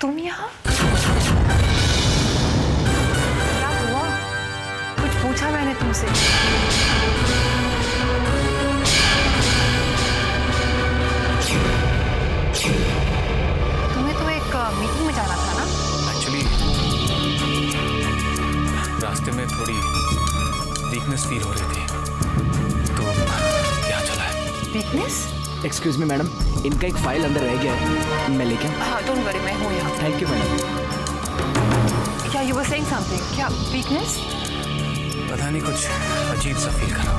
तुम यहाँ? क्या हुआ? कुछ पूछा मैंने तुमसे? तुम्हें तो एक मीटिंग में जाना था ना? एक्चुअली रास्ते में थोड़ी वीकनेस फील हो रही थी, तो क्या चला है? वीकनेस? एक्सक्यूज मी मैडम, इनका एक फाइल अंदर रह गया है, मैं लेके आऊं? हाँ, डोंट वरी, मैं हूँ यहाँ। Thank you madam. क्या यू वर सेइंग समथिंग? क्या वीकनेस? पता नहीं, कुछ अजीब सा फील करा।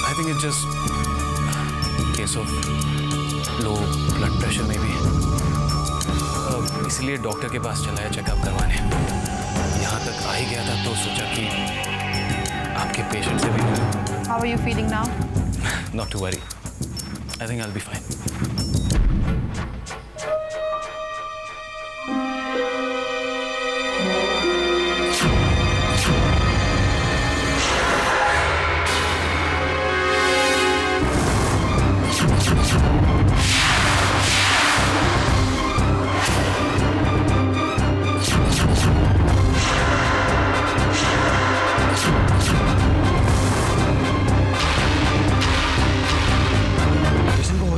I think it's just case of low blood pressure में भी, इसलिए डॉक्टर के पास चला है चेकअप करवाने। यहाँ तक आ ही गया था तो सोचा कि आपके पेशेंट से भी मिलूं। How are you feeling now? Not to worry. I think I'll be fine.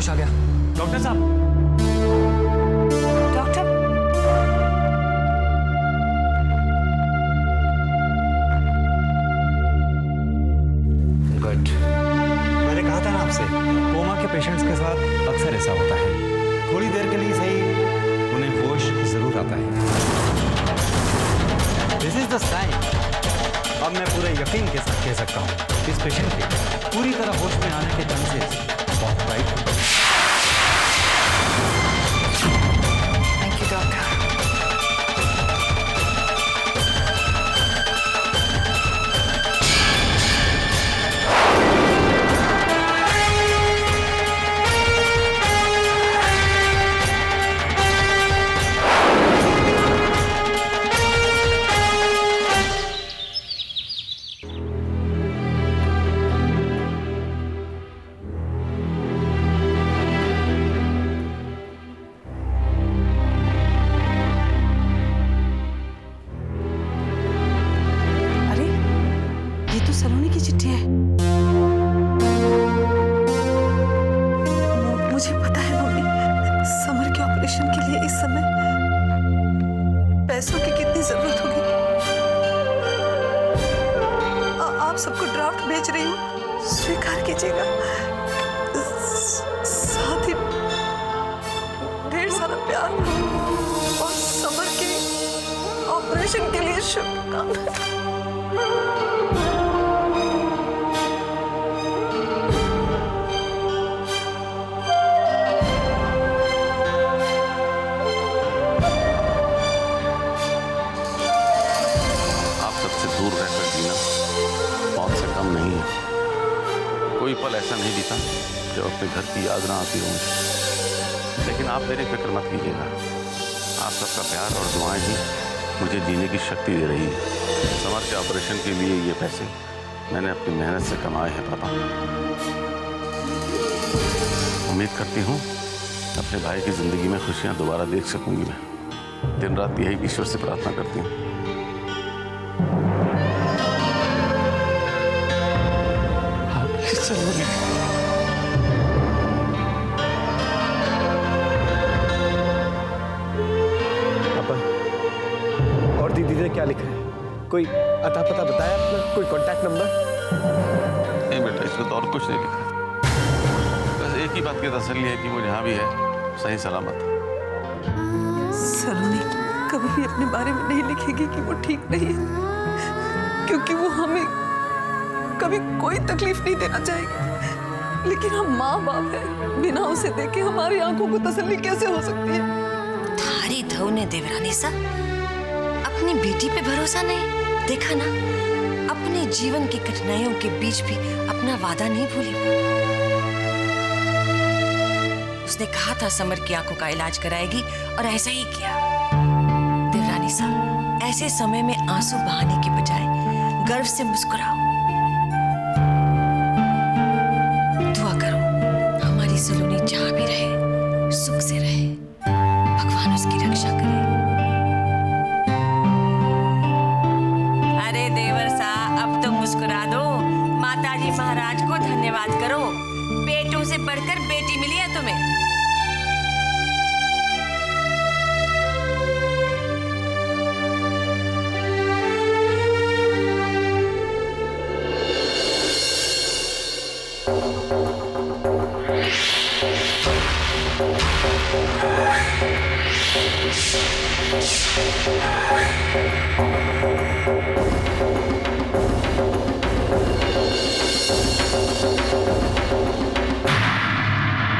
आ गया डॉक्टर साहब। डॉक्टर? गुड। मैंने कहा था ना आपसे, कोमा के पेशेंट्स के साथ अक्सर ऐसा होता है। थोड़ी देर के लिए सही उन्हें होश जरूर आता है। This is the sign. अब मैं पूरे यकीन के साथ कह सकता हूँ इस पेशेंट के पूरी तरह होश में आने के चांसेस बहुत ब्राइट हैं। Thank you doctor. सलोनी की चिट्ठी है। मुझे पता है मम्मी, समर के ऑपरेशन के लिए इस समय पैसों की कितनी जरूरत होगी। आप सबको ड्राफ्ट भेज रही हूँ, स्वीकार कीजिएगा। साथ ही ढेर सारा प्यार और समर के ऑपरेशन के लिए शुभकामनाएं। दूर रहकर जीना मौत से कम नहीं है। कोई पल ऐसा नहीं बीता जब अपने घर की याद ना आती हो। लेकिन आप मेरी फिक्र मत कीजिएगा। आप सबका प्यार और दुआएं ही मुझे जीने की शक्ति दे रही है। समर के ऑपरेशन के लिए ये पैसे मैंने अपनी मेहनत से कमाए हैं पापा। उम्मीद करती हूँ अपने भाई की जिंदगी में खुशियाँ दोबारा देख सकूंगी। मैं दिन रात यही ईश्वर से प्रार्थना करती हूँ। पापा और दीदी ने क्या लिखा है? कोई अता पता बताया अपना? कोई कांटेक्ट नंबर? नहीं बेटा, इसमें तो और कुछ नहीं लिखा। बस एक ही बात की तसल्ली है कि वो जहाँ भी है सही सलामत है। सलोनी कभी भी अपने बारे में नहीं लिखेगी कि वो ठीक नहीं है, क्योंकि वो हमें कभी कोई तकलीफ नहीं देना चाहेगी। लेकिन हम माँ बाप हैं, बिना उसे देखे हमारी आंखों को तसल्ली कैसे हो सकती है? थारी धव ने देवरानी सा अपनी बेटी पे भरोसा नहीं देखा ना। अपने जीवन की कठिनाइयों के बीच भी अपना वादा नहीं भूली। उसने कहा था समर की आंखों का इलाज कराएगी और ऐसा ही किया। देवरानी सा, ऐसे समय में आंसू बहाने के बजाय गर्व से मुस्कुराओ। दुआ करो हमारी सलोनी जहां भी रहे सुख से रहे। भगवान उसकी रक्षा करे। अरे देवर सा, अब तो मुस्कुरा दो। माताजी महाराज को धन्यवाद करो, बेटों से बढ़कर बेटी मिली है तुम्हें।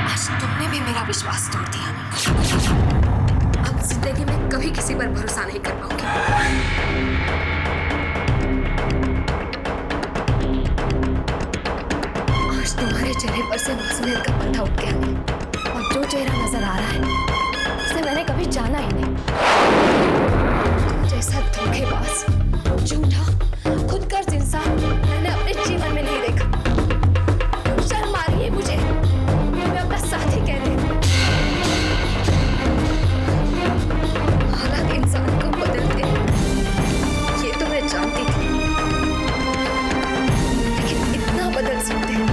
आज तुमने भी मेरा विश्वास तोड़ दिया। अब जिंदगी में कभी किसी पर भरोसा नहीं कर पाऊंगी। आज तुम्हारे चेहरे पर से मासूमियत का पर्दा उठ गया और जो चेहरा नजर आ रहा है उसे मैंने कभी जाना ही नहीं। तुम जैसा धोखेबाज, झूठा, खुदगर्ज इंसान मैंने अपने जीवन में नहीं देखा। शर्म आ रही है मुझे, मैं अपना साथी कह रही हूँ। हालात इंसान को बदलते हैं, ये तो मैं जानती थी, लेकिन इतना बदल सकते हैं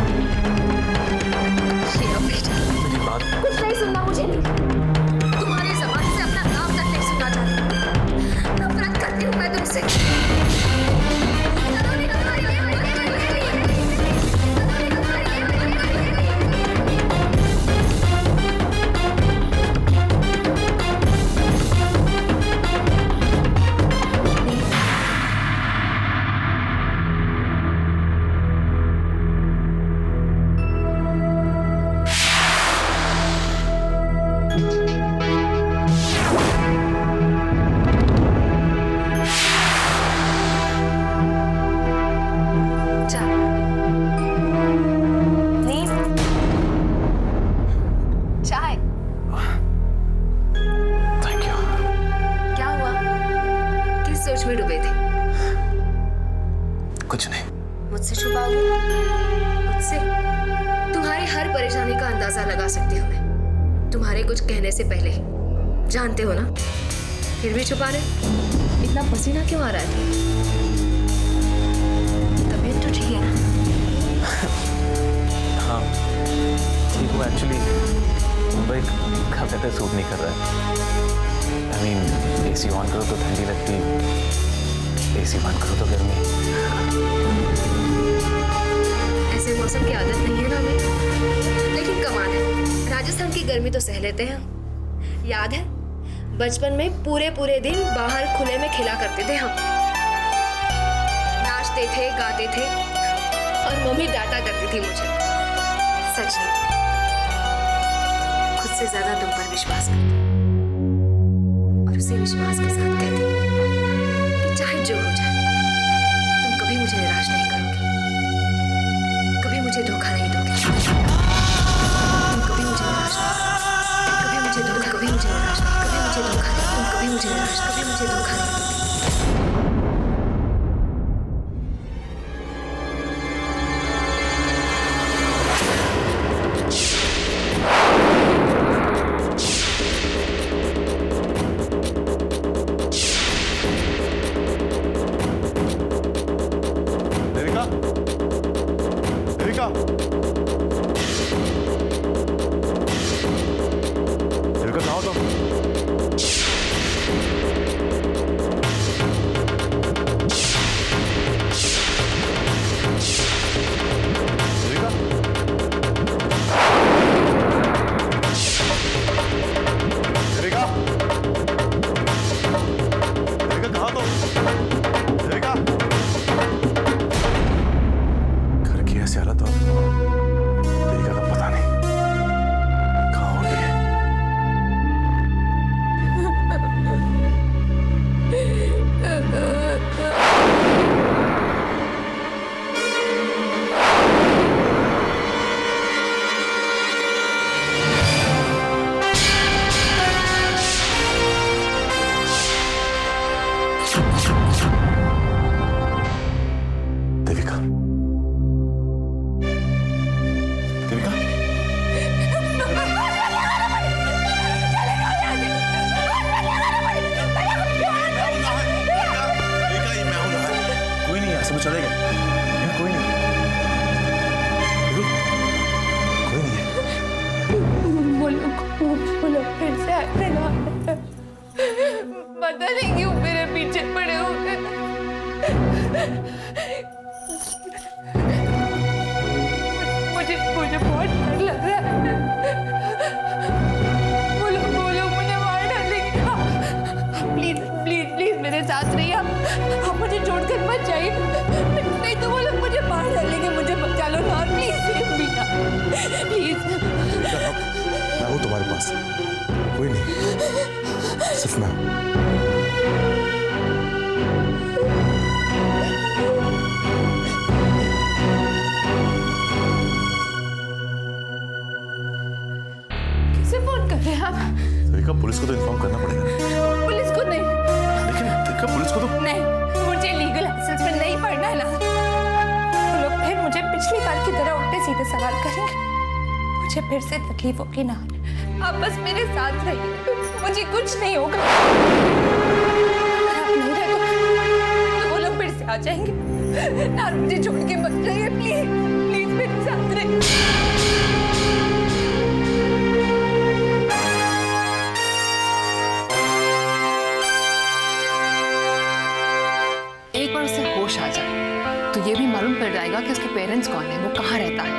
ये अब भी मेरी बात कुछ नहीं सुनना मुझे नहीं। तुम्हारी ज़बान से अपना नाम तक नहीं सुनना चाहती। नफरत करती हूँ मैं तुमसे। चाय। Thank you. क्या हुआ? किस सोच में डूबे थे? कुछ नहीं। मुझसे छुपाओगे? मुझसे? तुम्हारी हर परेशानी का अंदाजा लगा सकती हूँ मैं, तुम्हारे कुछ कहने से पहले। जानते हो ना, फिर भी छुपा रहे। इतना पसीना क्यों आ रहा है? तबीयत तो ठीक है ना? हाँ ठीक हूँ। एक्चुअली मुंबई का वेदर सूट नहीं कर रहा है। आई मीन एसी ऑन करो तो ठंडी लगती, एसी बंद करो तो गर्मी। ऐसे मौसम की आदत नहीं है ना हमें, लेकिन कमाल है, राजस्थान की गर्मी तो सह लेते हैं हम। याद है बचपन में पूरे दिन बाहर खुले में खेला करते थे हम, नाचते थे, गाते थे और मम्मी डांटा करती थी मुझे। सच नहीं, खुद से ज्यादा तुम पर विश्वास करती और उसी विश्वास के साथ कहती कि चाहे जो हो जाए तुम कभी मुझे निराश नहीं करोगे, कभी मुझे धोखा नहीं दोगे। तुम कभी मुझे निराश नहीं, कभी मुझे धोखा, कभी मुझे निराश नहीं, कभी मुझे धोखा नहीं, तुम कभी मुझे निराश, कभी मुझे धोखा नहीं दोगे। देविका, देविका, देविका कहाँ हो तुम? तो चले गए। यार कोई नहीं, कोई नहीं है। बोलो फिर से आते ना, पता नहीं क्यों मेरे पीछे पड़े होते। मुझे बहुत डर लग रहा है। बोलो मुझे मार डालेंगे। प्लीज प्लीज प्लीज मेरे साथ रहिए आप मुझे छोड़कर मत जाइए, नहीं तो वो लोग मुझे मार डालेंगे। मुझे बचा लो ना प्लीज, सेव मी ना प्लीज। मैं हूँ तुम्हारे पास, कोई नहीं, सिर्फ मैं हूँ। किसे फोन कर रहे हैं आप? तरीका पुलिस को तो इन्फॉर्म करना पड़ेगा। पुलिस को नहीं, लेकिन तरीका पुलिस को तो नहीं, मुझे लीगल एक्सेस में नहीं पढ़ना है ना। वो लोग फिर मुझे पिछली बार की तरह उल्टे सीधे सवाल करेंगे, मुझे फिर से तकलीफ होगी ना। आप बस मेरे साथ रहिए, मुझे कुछ नहीं होगा। अगर आप नहीं रहे तो वो लोग फिर से आ जाएंगे। ना मुझे छोड़ के मत जाइए प्लीज, प्लीज मेरे साथ रहिए। एक बार उसे होश आ जाए तो ये भी मालूम पड़ जाएगा कि उसके पेरेंट्स कौन है, वो कहाँ रहता है।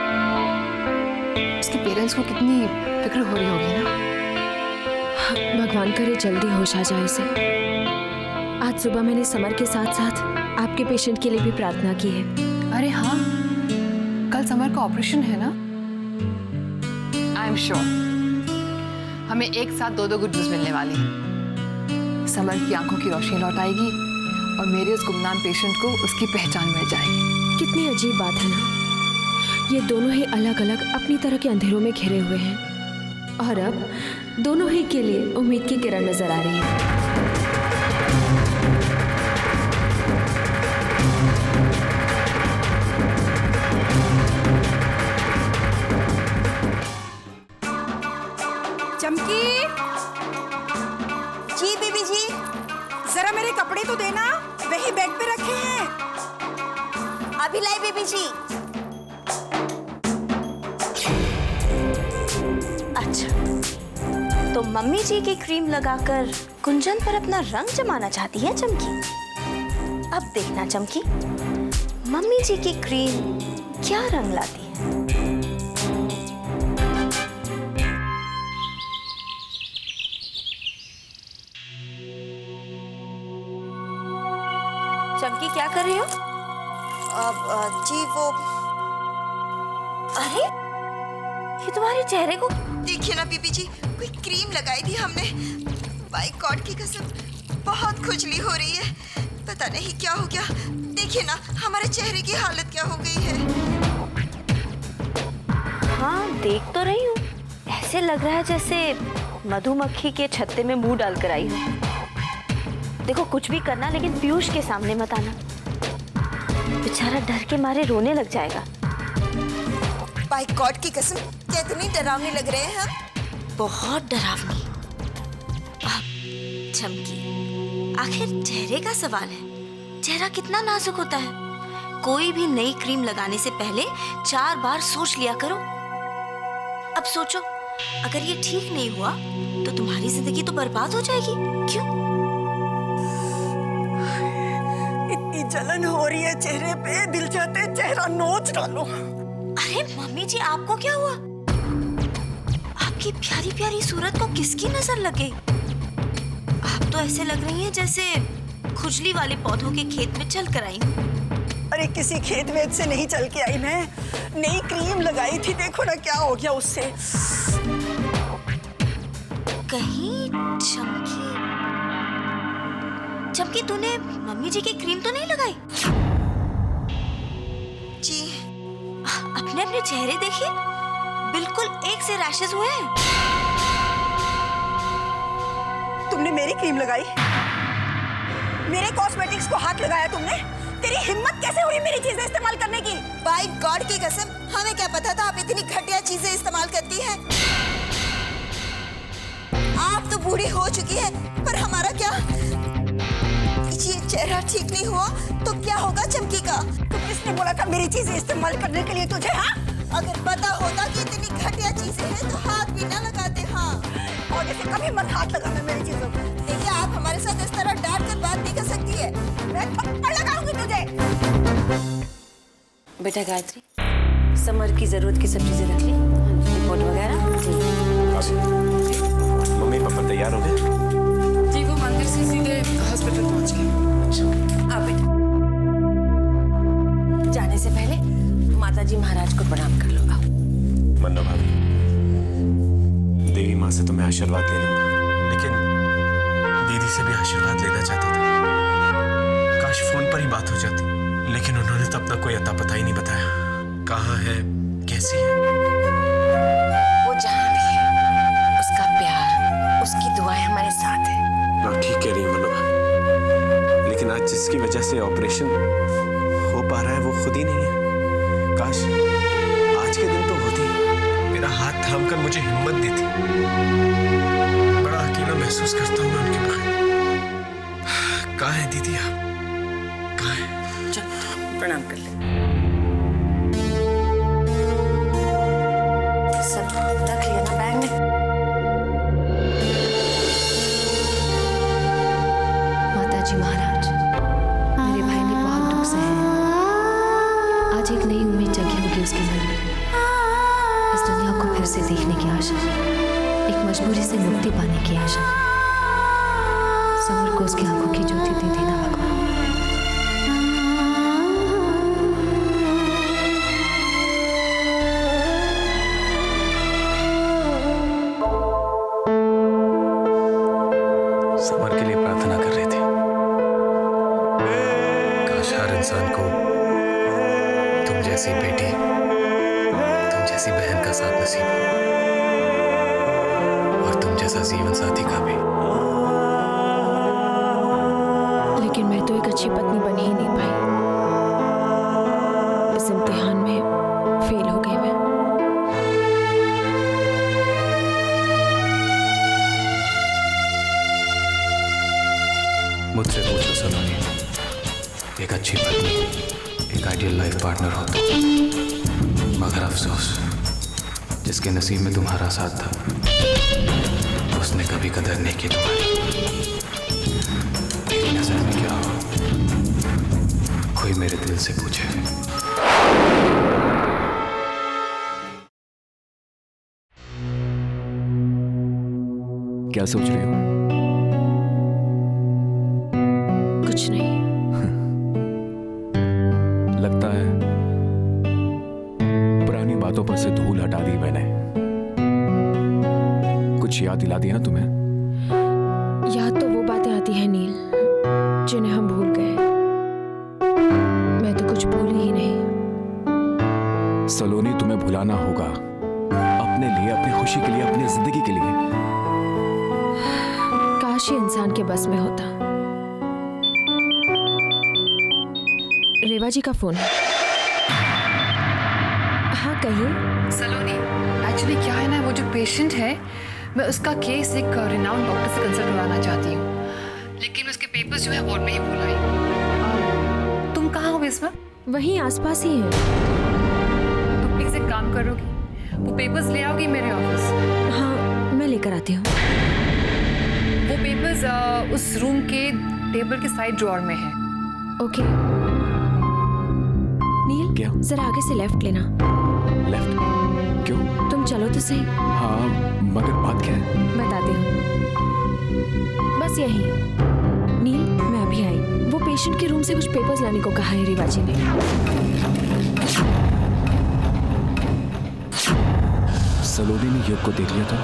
उसके पेरेंट्स को कितनी फिक्र हो रही होगी ना। भगवान करे जल्दी होश आ जाए उसे। आज सुबह मैंने समर के साथ साथ आपके पेशेंट के लिए भी प्रार्थना की है। अरे हाँ, कल समर का ऑपरेशन है ना। आई एम श्योर हमें एक साथ दो गुड न्यूज मिलने वाली है। समर की आंखों की रोशनी लौट आएगी और मेरे उस गुमनाम पेशेंट को उसकी पहचान मिल जाएगी। कितनी अजीब बात है ना, ये दोनों ही अलग अलग अपनी तरह के अंधेरों में घिरे हुए हैं और अब दोनों ही के लिए उम्मीद की किरण नजर आ रही है। चमकी जी, बीबी जी जरा मेरे कपड़े तो देना, वही बेड पे रखे हैं। अभी लाई बीबी जी। अच्छा, तो मम्मी जी की क्रीम लगाकर कुंजन पर अपना रंग जमाना चाहती है चमकी। अब देखना चमकी, मम्मी जी की क्रीम क्या रंग लाती है। चमकी क्या कर रही हो? जी वो, अरे ये तुम्हारे चेहरे को देखिए ना बीबी जी, कोई क्रीम लगाई थी हमने। बाय गॉड की कसम बहुत खुजली हो रही है, पता नहीं क्या हो गया। देखिए ना हमारे चेहरे की हालत क्या हो गई है। हाँ देख तो रही हूँ, ऐसे लग रहा है जैसे मधुमक्खी के छत्ते में मुंह डालकर आई हो। देखो कुछ भी करना लेकिन पीयूष के सामने मत आना, बेचारा डर के मारे रोने लग जाएगा। बाय गॉड की कसम कितनी डरावनी लग रहे हैं हम। बहुत डरावनी। चमकी, आखिर चेहरे का सवाल है, चेहरा कितना नाजुक होता है। कोई भी नई क्रीम लगाने से पहले 4 बार सोच लिया करो। अब सोचो, अगर ये ठीक नहीं हुआ तो तुम्हारी जिंदगी तो बर्बाद हो जाएगी। क्यों? इतनी जलन हो रही है चेहरे पे, दिल चाहते है चेहरा नोच डालो। अरे मम्मी जी, आपको क्या हुआ? आपकी प्यारी प्यारी सूरत को किसकी नजर लग गई? आप तो ऐसे लग रही हैं जैसे खुजली वाले पौधों के खेत में चल कर आई हूँ। अरे किसी खेत वेत से नहीं चल के आई मैं, नई क्रीम लगाई थी, देखो ना क्या हो गया उससे। कहीं चमकी, चमकी तूने मम्मी जी की क्रीम तो नहीं लगाई? जी अपने अपने चेहरे देखिए, बिल्कुल एक से रैशेस हुए हैं। तुमने मेरी क्रीम लगाई, मेरे कॉस्मेटिक्स को हाथ लगाया तुमने? तेरी हिम्मत कैसे हुई मेरी चीजें इस्तेमाल करने की? बाय गॉड की कसम, हमें क्या पता था आप इतनी घटिया चीजें इस्तेमाल करती हैं। आप तो बूढ़ी हो चुकी है, पर हमारा क्या? ये चेहरा ठीक नहीं हुआ तो क्या होगा चमकी का? तो किसने बोला था मेरी चीजें इस्तेमाल करने के लिए तुझे? हाँ, अगर पता होता कि इतनी घटिया चीजें हैं तो हाथ भी ना लगाते। हाँ, और जैसे कभी मत हाथ लगाना मेरी चीजों पर। देखिए, आप हमारे साथ इस तरह डांट कर बात नहीं कर सकती है। मैं थप्पड़ लगाऊंगी तुझे। बेटा गायत्री, समर की जरूरत की सब चीजें रख ली, रिपोर्ट वगैरह? मम्मी पापा तैयार हो गए? जी, वो मंदिर से सीधे हॉस्पिटल पहुंच गए। आ बेटा, जाने से पहले माताजी महाराज को प्रणाम कर लो। आओ। मन्ना भाभी, देवी माँ से तो मैं आशीर्वाद ले लूंगा, लेकिन दीदी से भी आशीर्वाद लेना चाहता था। काश फोन पर ही बात हो जाती, लेकिन उन्होंने तो अपना कोई अता पता ही नहीं बताया। कहाँ है, कैसी है? वो जहाँ भी है, उसका प्यार, उसकी दुआएं हमारे साथ है। हाँ, ठीक कह रही है मन्ना भाभी, लेकिन आज जिसकी वजह से ऑपरेशन हो पा रहा है वो खुद ही नहीं है। काश आज के दिन तो होती, मेरा हाथ थामकर मुझे हिम्मत देती। बड़ा अकेला महसूस करता हूँ मैं उनके बगैर। कहाँ है दीदी आप? कहाँ है? चल प्रणाम कर ले। सब रख लिया ना बैग में? माताजी महाराज, मेरे भाई ने बहुत दुख सहे हैं। आज एक नई उम्मीद जगी होगी उसके मन में। इस दुनिया को फिर से देखने की आशा, एक मजबूरी से मुक्ति पाने की आशा। समर को उसकी आंखों की ज्योति दे देना भगवान। समर के लिए प्रार्थना कर रहे थे। काश हर इंसान को तुम जैसी बेटी, तुम जैसी बहन का साथ नसीब हो, और तुम जैसा जीवन साथी का भी। लेकिन मैं तो एक अच्छी पत्नी बन ही नहीं पाई। इस इम्तिहान में फेल हो गई मैं। मुझसे पूछो सलोनी, एक अच्छी पत्नी, एक आइडियल लाइफ पार्टनर हो तो। मगर अफसोस, जिसके नसीब में तुम्हारा साथ था, उसने कभी कदर नहीं की तुम्हारी। मेरी नजर में क्या हो, कोई मेरे दिल से पूछे। क्या सोच रही हो? कुछ नहीं। लगता है पुरानी बातों पर से धूल हटा दी मैंने। कुछ याद दिला दिया ना तुम्हें? याद तो वो बातें आती हैं नील, जिन्हें हम भूल गए। मैं तो कुछ भूली ही नहीं। सलोनी, तुम्हें भुलाना होगा, अपने लिए, अपनी खुशी के लिए, अपनी जिंदगी के लिए। काश ये इंसान के बस में होता। रेवा जी का फोन है। हाँ कहिए। सलोनी, एक्चुअली क्या है ना, वो जो पेशेंट है, मैं उसका केस एक रिनाउंड डॉक्टर से कंसल्ट करवाना चाहती हूँ, लेकिन उसके पेपर्स जो है वार्ड में ही भूल आई। तुम कहाँ हो इस वक्त? वहीं आसपास ही है। तो प्लीज एक काम करोगी, वो पेपर्स ले आओगी मेरे ऑफिस? हाँ, मैं लेकर आती हूँ। वो पेपर्स उस रूम के टेबल के साइड ड्रॉअर में है। ओके। नील, क्या? जरा आगे से लेफ्ट लेना। लेफ्ट? क्यों? तुम चलो तो सही। हाँ, मगर बात क्या है? बताती हूँ। बस यही। नील, मैं अभी आई। वो पेशेंट के रूम से कुछ पेपर्स लाने को कहा है रेवा जी ने। सलोनी ने युग को देख लिया था।